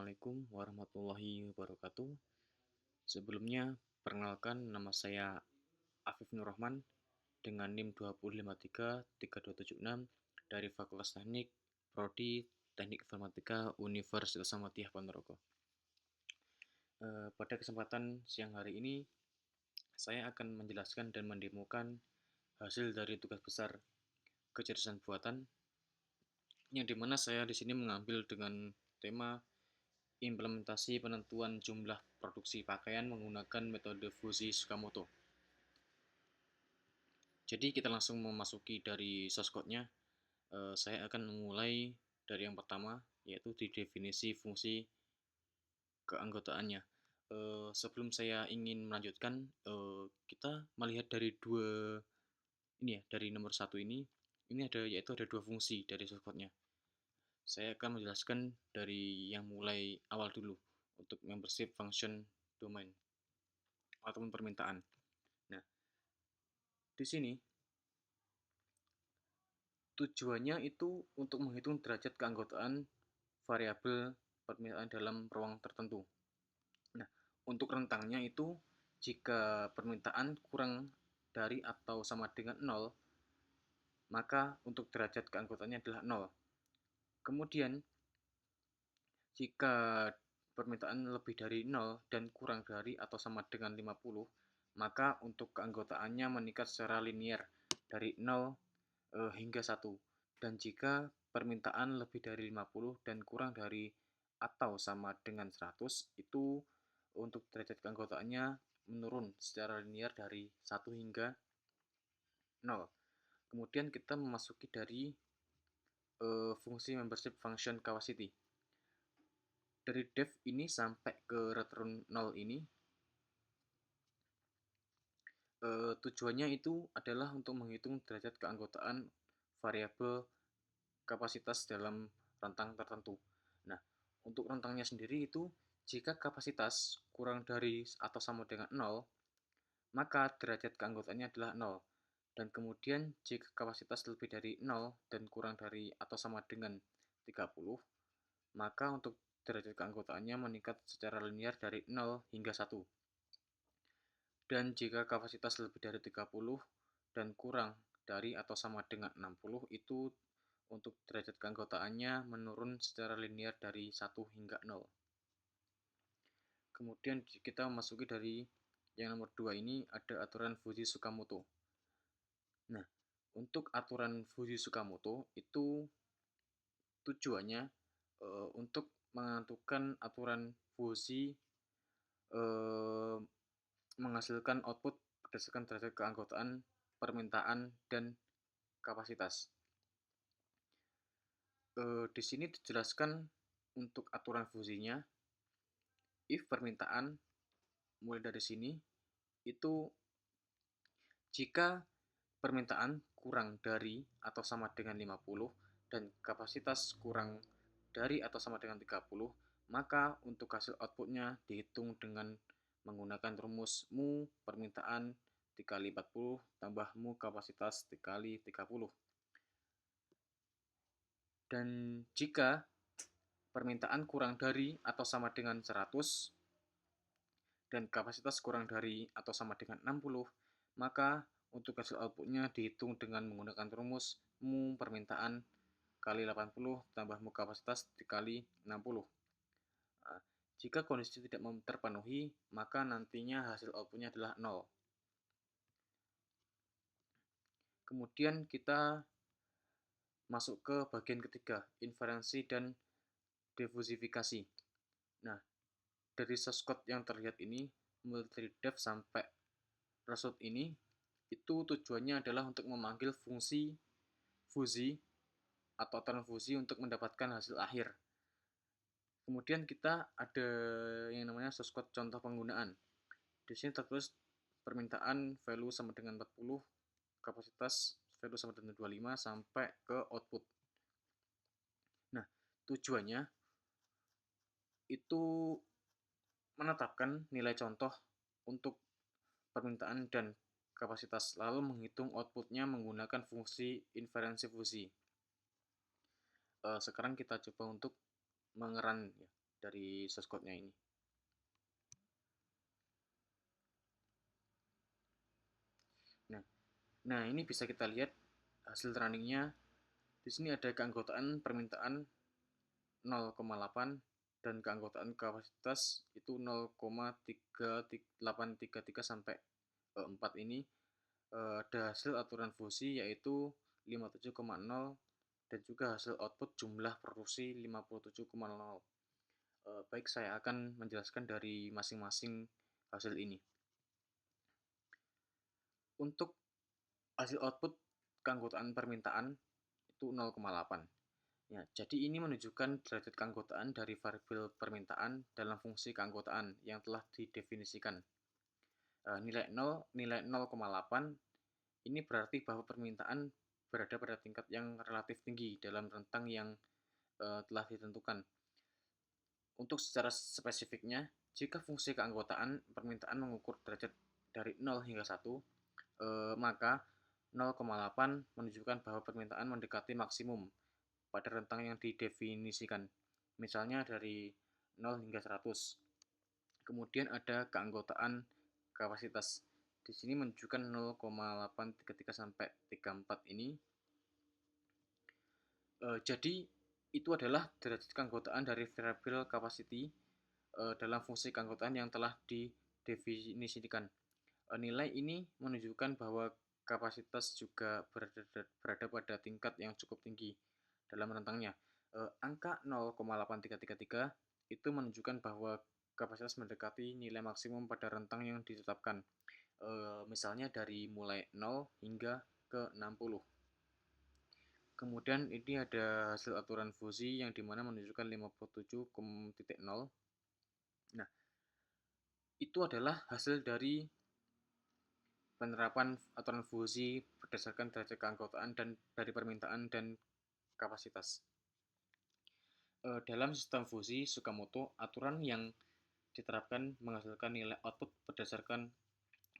Assalamualaikum warahmatullahi wabarakatuh. Sebelumnya, perkenalkan nama saya Afif Nur Rahman dengan NIM 205332766 dari Fakultas Teknik Prodi Teknik Informatika Universitas Muhammadiyah Ponorogo. Pada kesempatan siang hari ini, saya akan menjelaskan dan mendemokan hasil dari tugas besar kecerdasan buatan, yang dimana saya di sini mengambil dengan tema implementasi penentuan jumlah produksi pakaian menggunakan metode fusi Tsukamoto. Jadi kita langsung memasuki dari source code-nya. Saya akan memulai dari yang pertama, yaitu di definisi fungsi keanggotaannya. Sebelum saya ingin melanjutkan, kita melihat dari dari nomor satu ini yaitu ada dua fungsi dari source code-nya. Saya akan menjelaskan dari yang mulai awal dulu untuk membership function domain ataupun permintaan. Nah, di sini tujuannya itu untuk menghitung derajat keanggotaan variabel permintaan dalam ruang tertentu. Nah, untuk rentangnya itu jika permintaan kurang dari atau sama dengan 0, maka untuk derajat keanggotaannya adalah 0. Kemudian jika permintaan lebih dari 0 dan kurang dari atau sama dengan 50, maka untuk keanggotaannya meningkat secara linier dari 0 hingga 1. Dan jika permintaan lebih dari 50 dan kurang dari atau sama dengan 100, itu untuk derajat keanggotaannya menurun secara linier dari 1 hingga 0. Kemudian kita memasuki dari fungsi membership function capacity. Dari def ini sampai ke return 0 ini, tujuannya itu adalah untuk menghitung derajat keanggotaan variabel kapasitas dalam rentang tertentu. Nah, untuk rentangnya sendiri itu jika kapasitas kurang dari atau sama dengan 0, maka derajat keanggotaannya adalah 0. Dan kemudian jika kapasitas lebih dari 0 dan kurang dari atau sama dengan 30, maka untuk derajat keanggotaannya meningkat secara linier dari 0 hingga 1. Dan jika kapasitas lebih dari 30 dan kurang dari atau sama dengan 60, itu untuk derajat keanggotaannya menurun secara linier dari 1 hingga 0. Kemudian kita memasuki dari yang nomor 2 ini ada aturan Fuji Tsukamoto. Nah, untuk aturan Fuji Tsukamoto itu tujuannya untuk menentukan aturan Fuji menghasilkan output berdasarkan derajat keanggotaan, permintaan, dan kapasitas. Di sini dijelaskan untuk aturan fusinya, if permintaan mulai dari sini itu jika permintaan kurang dari atau sama dengan 50 dan kapasitas kurang dari atau sama dengan 30, maka untuk hasil outputnya dihitung dengan menggunakan rumus mu permintaan dikali 40 tambah mu kapasitas dikali 30. Dan jika permintaan kurang dari atau sama dengan 100 dan kapasitas kurang dari atau sama dengan 60, maka untuk hasil outputnya dihitung dengan menggunakan rumus mu permintaan kali 80 tambah mu kapasitas dikali 60. Nah, jika kondisi tidak terpenuhi, maka nantinya hasil outputnya adalah 0. Kemudian kita masuk ke bagian ketiga, inferensi dan diversifikasi. Nah, dari source code yang terlihat ini, mulai dari def sampai result ini, itu tujuannya adalah untuk memanggil fungsi fusi atau transfusi untuk mendapatkan hasil akhir. Kemudian kita ada yang namanya source code contoh penggunaan. Di sini tertulis permintaan value sama dengan 40, kapasitas value sama dengan 25 sampai ke output. Nah, tujuannya itu menetapkan nilai contoh untuk permintaan dan kapasitas, lalu menghitung outputnya menggunakan fungsi inferensi fusi. Sekarang kita coba untuk mengeran ya. dari source code-nya ini. Nah, nah ini bisa kita lihat hasil runningnya. Di sini ada keanggotaan permintaan 0,8 dan keanggotaan kapasitas itu 0,3833 sampai 4 ini. Ada hasil aturan fusi yaitu 57,0 dan juga hasil output jumlah produksi 57,0. Baik, saya akan menjelaskan dari masing-masing hasil ini. Untuk hasil output keanggotaan permintaan itu 0,8. Ya, jadi ini menunjukkan derajat keanggotaan dari variabel permintaan dalam fungsi keanggotaan yang telah didefinisikan. Nilai 0,8 ini berarti bahwa permintaan berada pada tingkat yang relatif tinggi dalam rentang yang telah ditentukan. Untuk secara spesifiknya, jika fungsi keanggotaan permintaan mengukur derajat dari 0 hingga 1, maka 0,8 menunjukkan bahwa permintaan mendekati maksimum pada rentang yang didefinisikan, misalnya dari 0 hingga 100. Kemudian ada keanggotaan kapasitas. Di sini menunjukkan 0,833 sampai 34 ini. Jadi itu adalah derajat keanggotaan dari variabel capacity dalam fungsi keanggotaan yang telah didefinisikan. Nilai ini menunjukkan bahwa kapasitas juga berada pada tingkat yang cukup tinggi dalam rentangnya. Angka 0,8333 itu menunjukkan bahwa kapasitas mendekati nilai maksimum pada rentang yang ditetapkan. Misalnya dari mulai 0 hingga ke 60. Kemudian ini ada hasil aturan fusi yang dimana menunjukkan 57,0. Nah, itu adalah hasil dari penerapan aturan fusi berdasarkan derajat keanggotaan dan dari permintaan dan kapasitas. Dalam sistem fusi Tsukamoto, aturan yang diterapkan menghasilkan nilai output berdasarkan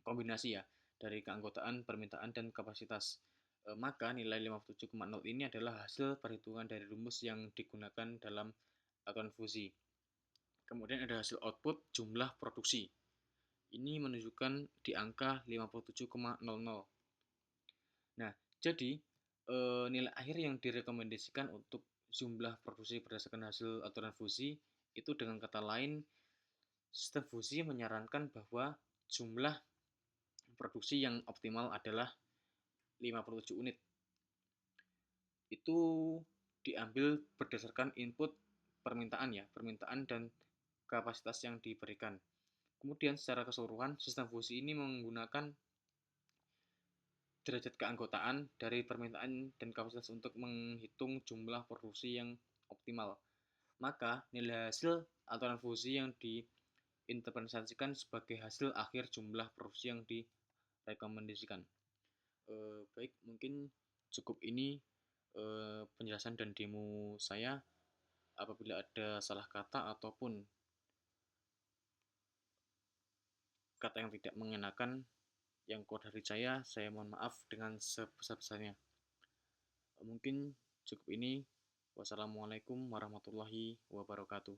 kombinasi ya dari keanggotaan, permintaan, dan kapasitas. Maka nilai 57,0 ini adalah hasil perhitungan dari rumus yang digunakan dalam aturan fusi. Kemudian ada hasil output jumlah produksi. Ini menunjukkan di angka 57,00. Nah, jadi nilai akhir yang direkomendasikan untuk jumlah produksi berdasarkan hasil aturan fusi itu dengan kata lain, sistem fusi menyarankan bahwa jumlah produksi yang optimal adalah 57 unit. Itu diambil berdasarkan input permintaan ya, permintaan dan kapasitas yang diberikan. Kemudian secara keseluruhan sistem fusi ini menggunakan derajat keanggotaan dari permintaan dan kapasitas untuk menghitung jumlah produksi yang optimal. Maka nilai hasil aturan fusi yang diinterpretasikan sebagai hasil akhir jumlah produksi yang direkomendasikan. Baik, mungkin cukup ini penjelasan dan demo saya. Apabila ada salah kata ataupun kata yang tidak mengenakan yang keluar dari saya mohon maaf dengan sebesar-besarnya. Mungkin cukup ini. Wassalamualaikum warahmatullahi wabarakatuh.